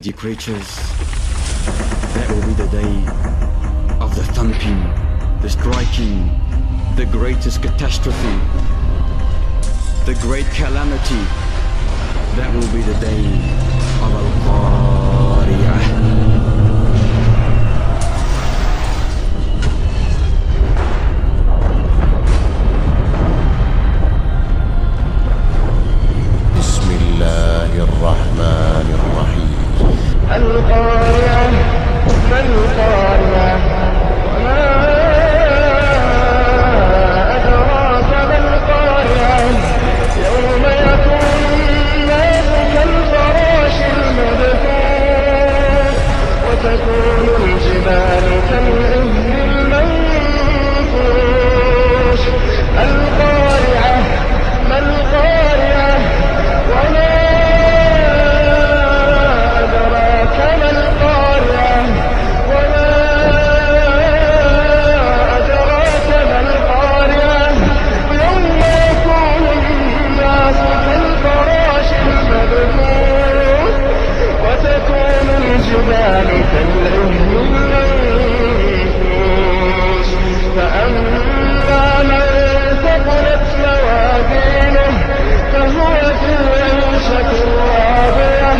Dear creatures, that will be the day of the thumping, the striking, the greatest catastrophe, the great calamity. That will be the day of Al-Qaria. القارعة ما القارعة وما أدراك ما القارعة يوم يكون الناس كالفراش المبثوث وتكون الجبال كالعهن المنفوش القارعة ما القارعة وما الجبال كالعهن المنفوش فأما من ثقلت موازينه فهو في عيشة راضية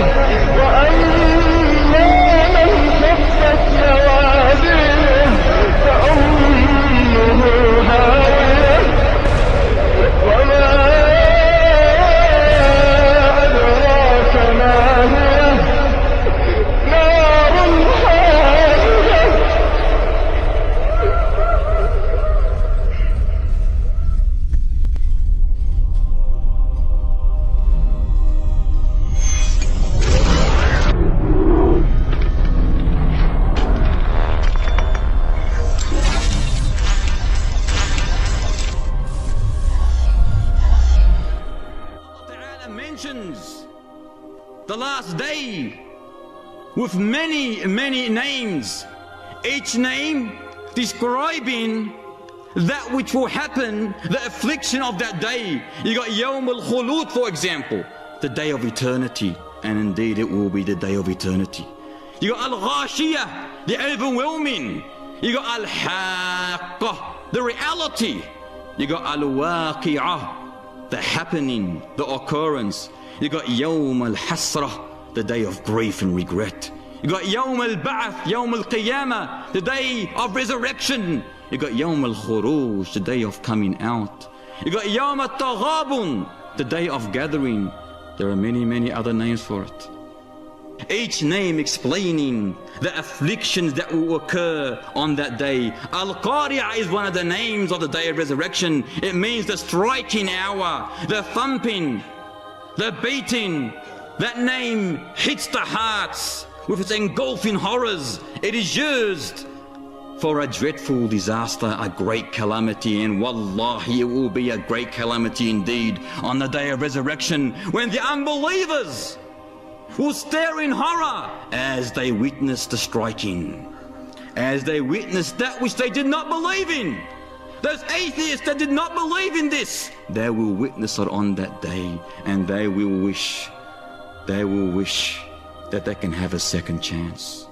وأما من خفت موازينه فأمه هاوية وما أدراك ما هي mentions the last day with many names, each name describing that which will happen, the affliction of that day. You got Yawm al-Khulud, for example, the day of eternity, and indeed it will be the day of eternity. You got Al-Ghashiyah, the overwhelming. You got Al-Haqqah, the reality. You got Al-Waqi'ah, the happening, the occurrence. You got Yawm al-Hasrah, the day of grief and regret. You got Yawm al-Ba'ath, Yawm al-Qiyamah, the day of resurrection. You got Yawm al-Khuruj, the day of coming out. You got Yawm al-Taghabun, the day of gathering. There are many other names for it. Each name explaining the afflictions that will occur on that day. Al-Qaria is one of the names of the day of resurrection. It means the striking hour, the thumping, the beating. That name hits the hearts with its engulfing horrors. It is used for a dreadful disaster, a great calamity, and wallahi, it will be a great calamity indeed on the day of resurrection, when the unbelievers will stare in horror as they witness the striking, as they witness that which they did not believe in. Those atheists that did not believe in this, they will witness it on that day, and they will wish that they can have a second chance.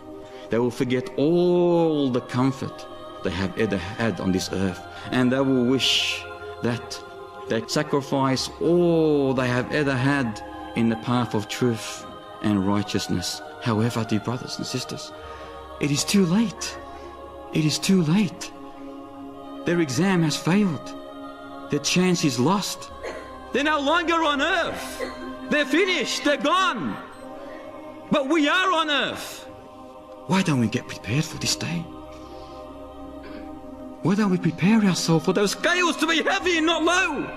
They will forget all the comfort they have ever had on this earth, and they will wish that they sacrifice all they have ever had in the path of truth and righteousness. However, dear brothers and sisters, it is too late. It is too late. Their exam has failed. Their chance is lost. They're no longer on earth. They're finished. They're gone. But we are on earth. Why don't we get prepared for this day? Why don't we prepare ourselves for those scales to be heavy and not low?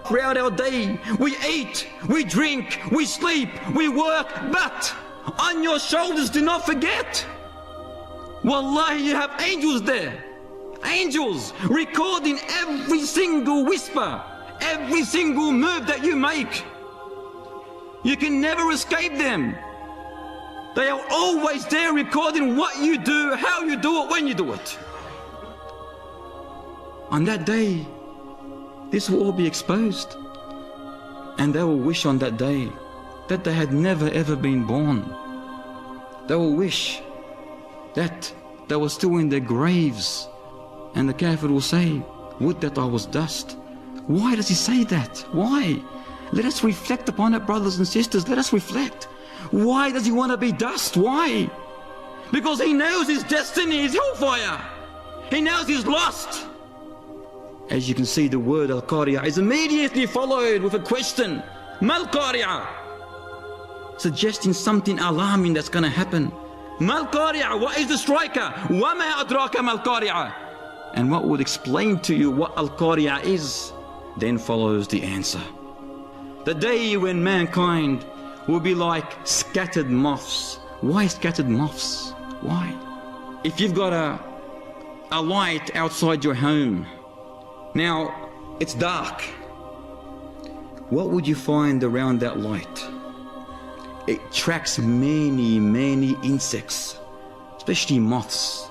Throughout our day, we eat, we drink, we sleep, we work, but on your shoulders, do not forget, wallahi, you have angels there. Angels recording every single whisper, every single move that you make. You can never escape them. They are always there recording what you do, how you do it, when you do it. On that day, this will all be exposed, and they will wish on that day that they had never ever been born. They will wish that they were still in their graves. And the kafir will say, would that I was dust. Why does he say that? Why? Let us reflect upon it, brothers and sisters. Let us reflect. Why does he want to be dust? Why? Because he knows his destiny is hellfire. He knows he's lost. As you can see, the word Al-Qaria is immediately followed with a question. Mal-Qaria, suggesting something alarming that's going to happen. Mal-Qaria, what is the striker? Wama adraka Mal-Qaria. And what would explain to you what Al-Qaria is? Then follows the answer. The day when mankind will be like scattered moths. Why scattered moths? Why? If you've got a light outside your home, now it's dark, what would you find around that light? It attracts many insects, especially moths,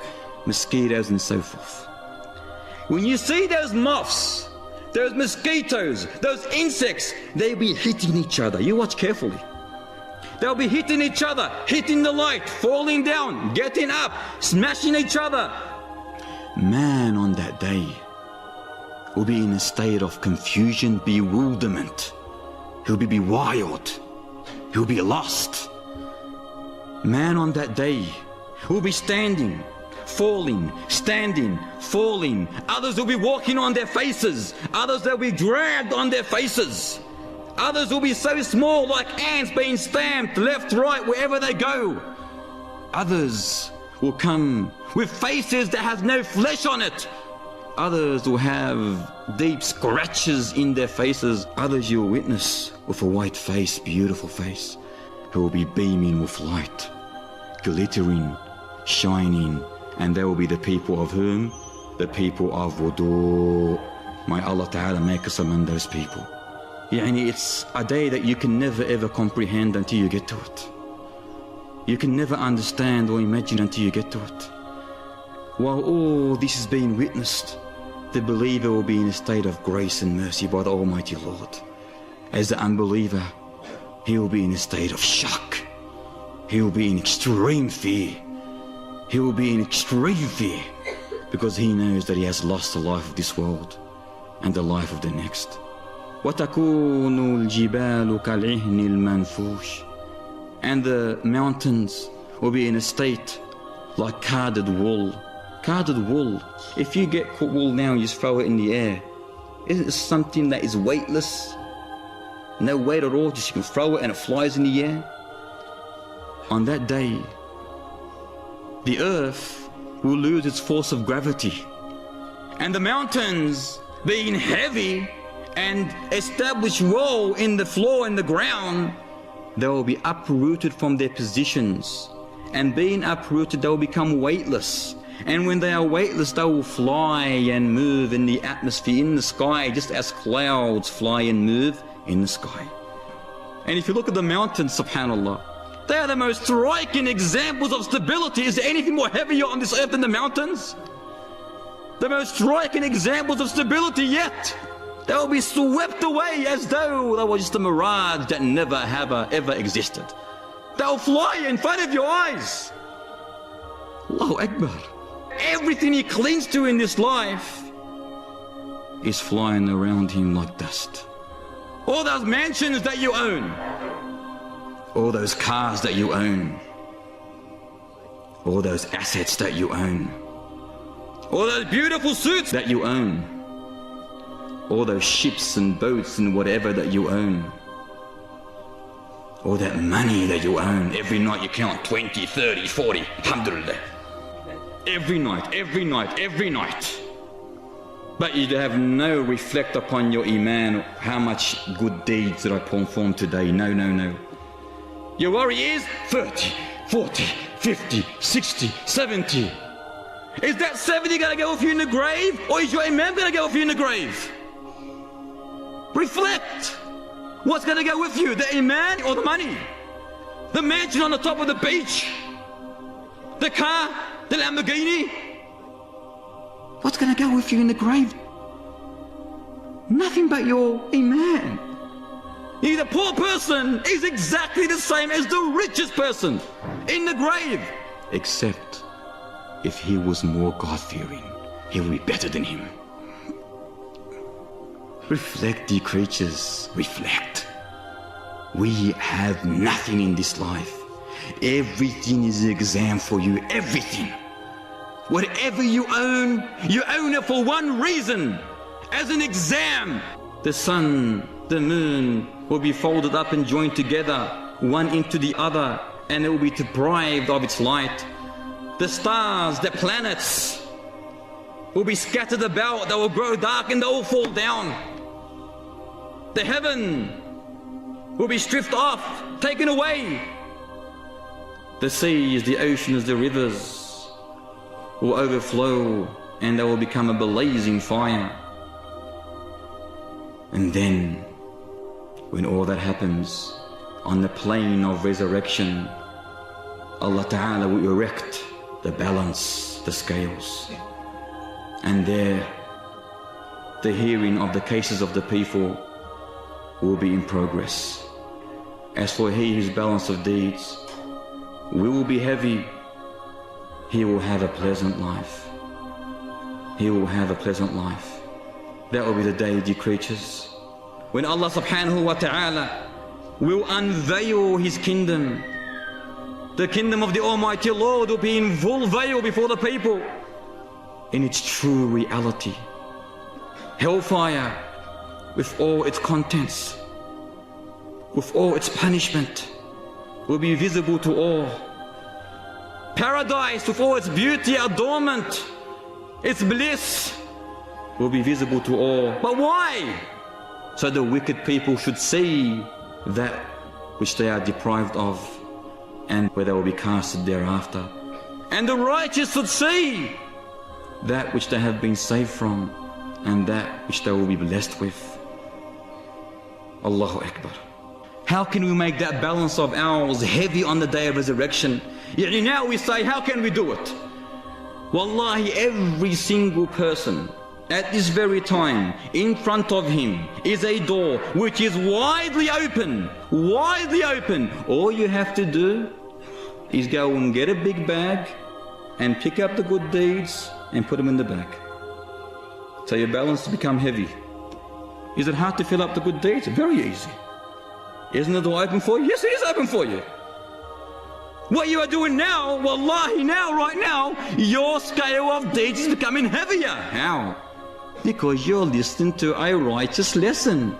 mosquitoes and so forth. When you see those moths, those mosquitoes, those insects, they'll be hitting each other. You watch carefully. They'll be hitting each other, hitting the light, falling down, getting up, smashing each other. Man on that day will be in a state of confusion, bewilderment. He'll be wild. He'll be lost. Man on that day will be standing, falling, standing, falling. Others will be walking on their faces. Others will be dragged on their faces. Others will be so small like ants being stamped left, right, wherever they go. Others will come with faces that has no flesh on it. Others will have deep scratches in their faces. Others you'll witness with a white face, beautiful face, who will be beaming with light, glittering, shining, and they will be the people of whom? The people of wudu. May Allah Ta'ala make us among those people. It's a day that you can never ever comprehend until you get to it. You can never understand or imagine until you get to it. While all this is being witnessed, the believer will be in a state of grace and mercy by the Almighty Lord. As the unbeliever, he will be in a state of shock. He will be in extreme fear. He will be in extreme fear because he knows that he has lost the life of this world and the life of the next. وَتَكُونُ الْجِبَالُ كَالْعِهْنِ الْمَنْفُوشِ. And the mountains will be in a state like carded wool. Carded wool. If you get wool now and you just throw it in the air, isn't it something that is weightless? No weight at all, just you can throw it and it flies in the air? On that day, the earth will lose its force of gravity. And the mountains, being heavy and established role in the floor and the ground, they will be uprooted from their positions. And being uprooted, they will become weightless. And when they are weightless, they will fly and move in the atmosphere, in the sky, just as clouds fly and move in the sky. And if you look at the mountains, subhanAllah, they are the most striking examples of stability. Is there anything more heavier on this earth than the mountains? The most striking examples of stability, yet they will be swept away as though they were just a mirage that never ever existed. They will fly in front of your eyes. Allahu Akbar. Everything he clings to in this life is flying around him like dust. All those mansions that you own, all those cars that you own, all those assets that you own, all those beautiful suits that you own, all those ships and boats and whatever that you own, all that money that you own. Every night you count 20, 30, 40, 100. Every night. But you have no reflect upon your iman. How much good deeds did I perform today? No. Your worry is 30, 40, 50, 60, 70. Is that 70 going to go with you in the grave? Or is your iman going to go with you in the grave? Reflect. What's going to go with you? The iman or the money? The mansion on the top of the beach? The car? The Lamborghini? What's going to go with you in the grave? Nothing but your iman. The poor person is exactly the same as the richest person. in the grave. Except if he was more God-fearing, he will be better than him. Reflect, ye creatures, reflect. We have nothing in this life. Everything is an exam for you, everything. Whatever you own it for one reason, as an exam. The sun, the moon will be folded up and joined together, one into the other, and it will be deprived of its light. The stars, the planets will be scattered about, they will grow dark and they will fall down. The heaven will be stripped off, taken away. The seas, the oceans, the rivers will overflow and they will become a blazing fire. And then, when all that happens, on the plane of resurrection, Allah Ta'ala will erect the balance, the scales. And there, the hearing of the cases of the people will be in progress. As for he whose balance of deeds will be heavy, he will have a pleasant life. He will have a pleasant life. That will be the day, dear creatures, when Allah subhanahu wa ta'ala will unveil his kingdom. The kingdom of the Almighty Lord will be in full veil before the people in its true reality. Hellfire with all its contents, with all its punishment, will be visible to all. Paradise with all its beauty, adornment, its bliss, will be visible to all. But why? So the wicked people should see that which they are deprived of, and where they will be casted thereafter. And the righteous should see that which they have been saved from, and that which they will be blessed with. Allahu Akbar. How can we make that balance of ours heavy on the day of resurrection? Now we say, how can we do it? Wallahi, every single person at this very time, in front of him is a door which is widely open, widely open. All you have to do is go and get a big bag and pick up the good deeds and put them in the bag. So your balance will become heavy. Is it hard to fill up the good deeds? Very easy. Isn't the door open for you? Yes, it is open for you. What you are doing now, wallahi, now, right now, your scale of deeds is becoming heavier. How? Because you're listening to a righteous lesson.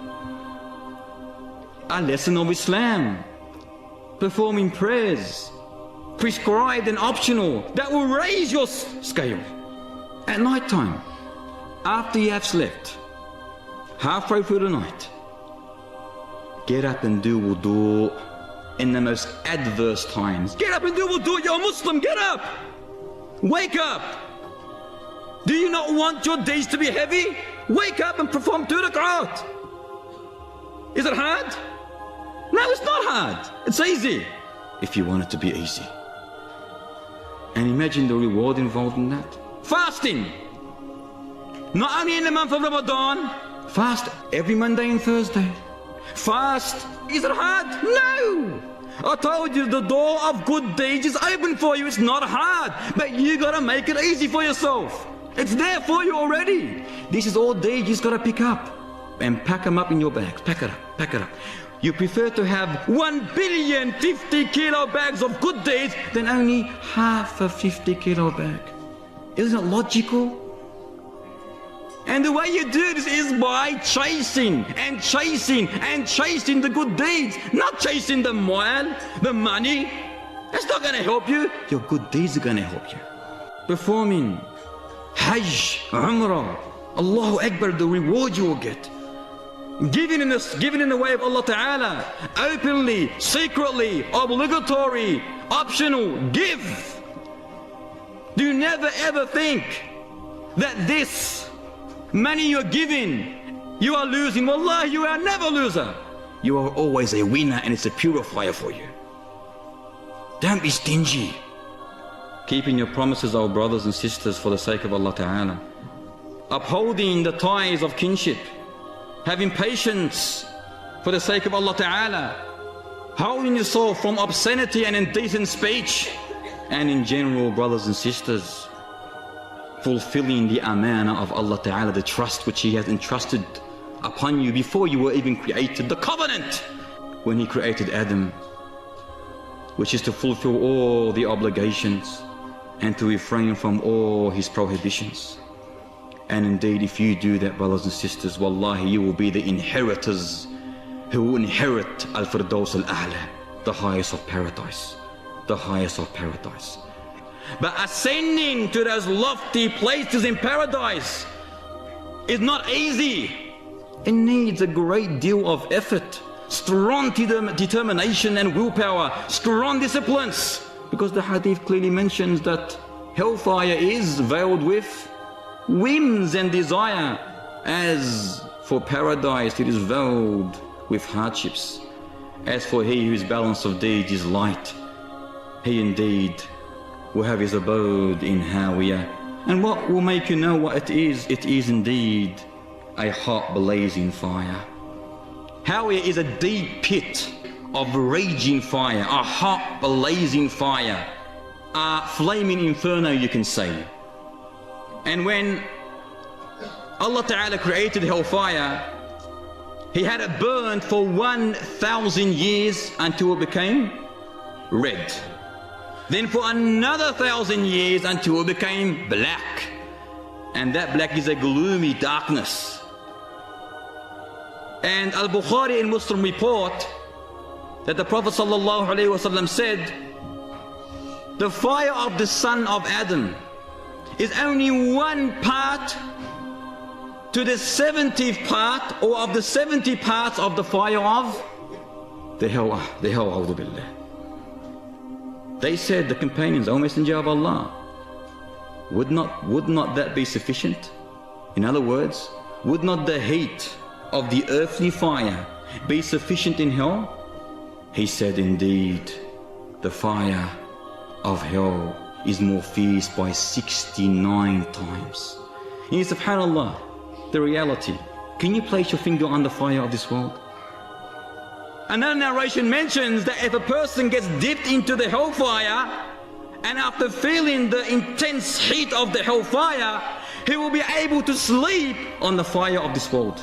A lesson of Islam. Performing prayers, prescribed and optional, that will raise your scale. At night time, after you have slept, halfway through the night, get up and do wudu in the most adverse times. Get up and do wudu, you're a Muslim, get up! Wake up! Do you not want your days to be heavy? Wake up and perform 2 rak'at. Is it hard? No, it's not hard. It's easy. If you want it to be easy. And imagine the reward involved in that. Fasting. Not only in the month of Ramadan, fast every Monday and Thursday. Fast. Is it hard? No. I told you the door of good deeds is open for you. It's not hard, but you gotta make it easy for yourself. It's there for you already. This is all deeds you just gotta pick up and pack them up in your bags. Pack it up, pack it up. You prefer to have 1,050 kilo bags of good deeds than only half a 50 kilo bag. Isn't it logical? And the way you do this is by chasing and chasing and chasing the good deeds, not chasing the mal, the money. That's not going to help you. Your good deeds are going to help you. Performing Hajj, Umrah, Allahu Akbar, the reward you will get. Giving in the way of Allah Ta'ala, openly, secretly, obligatory, optional, give. Do you never ever think that this money you're giving, you are losing? Wallah, you are never a loser. You are always a winner, and it's a purifier for you. Don't be stingy. Keeping your promises, our brothers and sisters, for the sake of Allah Ta'ala. Upholding the ties of kinship. Having patience for the sake of Allah Ta'ala. holding yourself from obscenity and indecent speech, and in general, brothers and sisters, fulfilling the amana of Allah Ta'ala, the trust which He has entrusted upon you before you were even created, the covenant when He created Adam, which is to fulfill all the obligations and to refrain from all His prohibitions. And indeed, if you do that, brothers and sisters, wallahi, you will be the inheritors who will inherit Al-Firdaus Al-A'la, the highest of paradise, the highest of paradise. But ascending to those lofty places in paradise is not easy. It needs a great deal of effort, strong determination and willpower, strong disciplines, because the hadith clearly mentions that hellfire is veiled with whims and desire, as for paradise it is veiled with hardships. As for he whose balance of deeds is light, he indeed will have his abode in Hawiyah. And what will make you know what it is? It is indeed a hot blazing fire. Hawiyah is a deep pit of raging fire, a hot blazing fire, a flaming inferno, you can say. And when Allah Ta'ala created hellfire, He had it burned for 1,000 years until it became red. Then for another 1,000 years until it became black. And that black is a gloomy darkness. And Al-Bukhari and Muslim report that the Prophet ﷺ said, the fire of the son of Adam is only 1 part to the 70th part, or of the 70 parts of the fire of the hell, a'udhu billah. They said, the companions, O Messenger of Allah, would not that be sufficient? In other words, would not the heat of the earthly fire be sufficient in hell? He said, indeed, the fire of hell is more fierce by 69 times. And subhanallah, the reality. Can you place your finger on the fire of this world? Another narration mentions that if a person gets dipped into the hellfire, and after feeling the intense heat of the hellfire, he will be able to sleep on the fire of this world.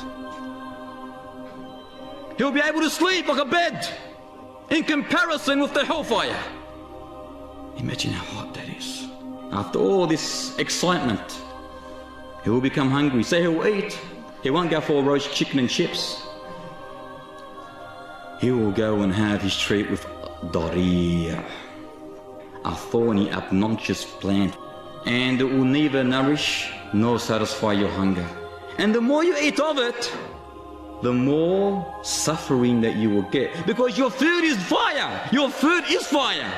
He will be able to sleep like a bed in comparison with the hellfire. Imagine how hot that is. After all this excitement, he will become hungry. Say he will eat. He won't go for a roast chicken and chips. He will go and have his treat with Qaria, a thorny, obnoxious plant, and it will neither nourish nor satisfy your hunger. And the more you eat of it, the more suffering that you will get, because your food is fire. Your food is fire.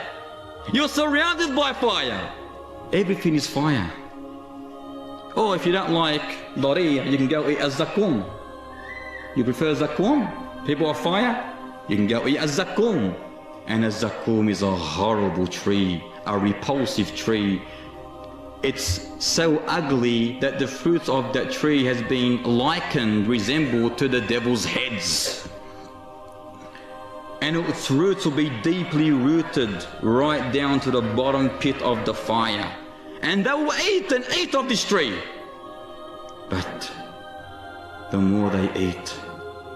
You're surrounded by fire. Everything is fire. Or if you don't like Qaria, you can go eat a zakum. You prefer zakum? People of fire? You can go eat a zakum. And a zakum is a horrible tree, a repulsive tree. It's so ugly that the fruits of that tree has been likened, resembled to the devil's heads. And its roots will be deeply rooted right down to the bottom pit of the fire. And they will eat and eat of this tree. But the more they eat,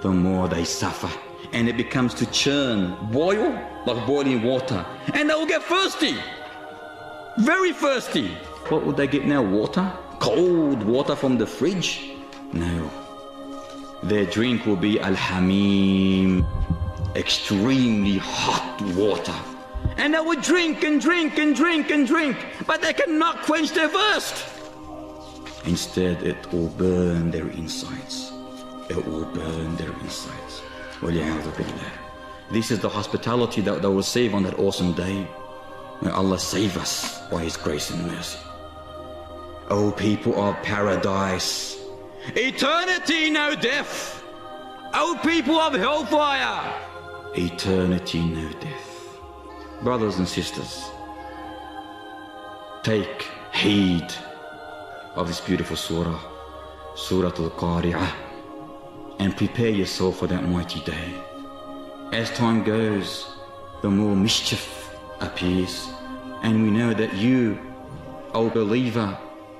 the more they suffer. And it becomes to churn, boil, like boiling water. And they will get thirsty, very thirsty. What would they get now? Water? Cold water from the fridge? No. Their drink will be al-hamim, extremely hot water. And they would drink and drink and drink and drink, but they cannot quench their thirst. Instead, it will burn their insides. It will burn their insides. This is the hospitality that they'll receive on that awesome day. May Allah save us by His grace and mercy. O people of paradise, eternity, no death. O people of hellfire, eternity, no death. Brothers and sisters, take heed of this beautiful surah, Surah Al-Qaria, and prepare yourself for that mighty day. As time goes, the more mischief appears. And we know that you, O believer,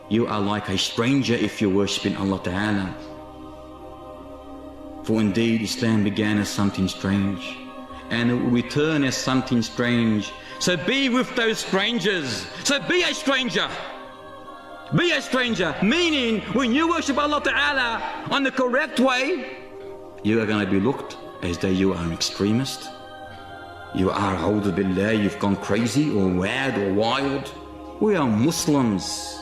you are like a stranger if you're worshipping Allah Ta'ala. For indeed Islam began as something strange, and it will return as something strange. So be with those strangers. So be a stranger. Be a stranger, meaning when you worship Allah Ta'ala on the correct way, you are going to be looked as though you are an extremist. You are, a'udhu billah, you've gone crazy or mad or wild. We are Muslims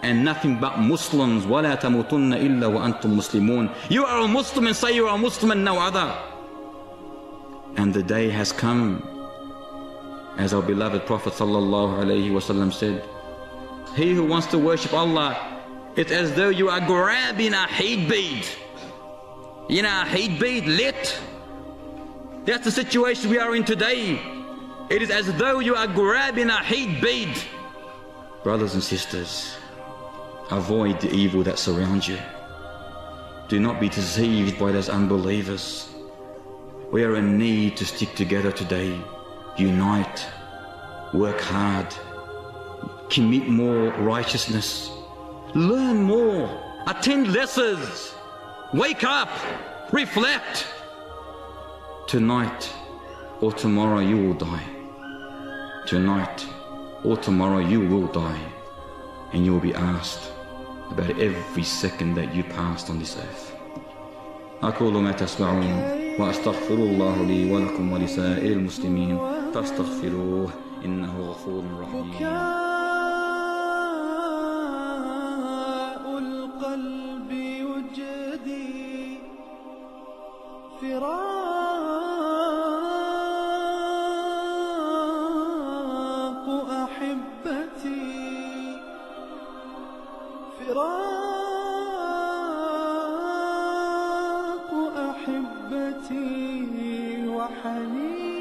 and nothing but Muslims. وَلَا تَمُوتُنَّ إِلَّا وَأَنْتُمْ مُسْلِمُونَ. You are a Muslim and say you are a Muslim and no other. And the day has come, as our beloved Prophet sallallahu alaihi wasallam said, he who wants to worship Allah, it's as though you are grabbing a heat bead. You know, a heat bead lit. That's the situation we are in today. It is as though you are grabbing a heat bead. Brothers and sisters, avoid the evil that surrounds you. Do not be deceived by those unbelievers. We are in need to stick together today. Unite, work hard, commit more righteousness, learn more, attend lessons, wake up, reflect. Tonight or tomorrow you will die. Tonight or tomorrow you will die, and you will be asked about every second that you passed on this earth. أقول ما تسمعون وأستغفر الله لي ولكم ولسائر المسلمين فاستغفروه إنه غفور رحيم. بكاء القلب يجدي فراق أحبتي فراق أحبتي وحنين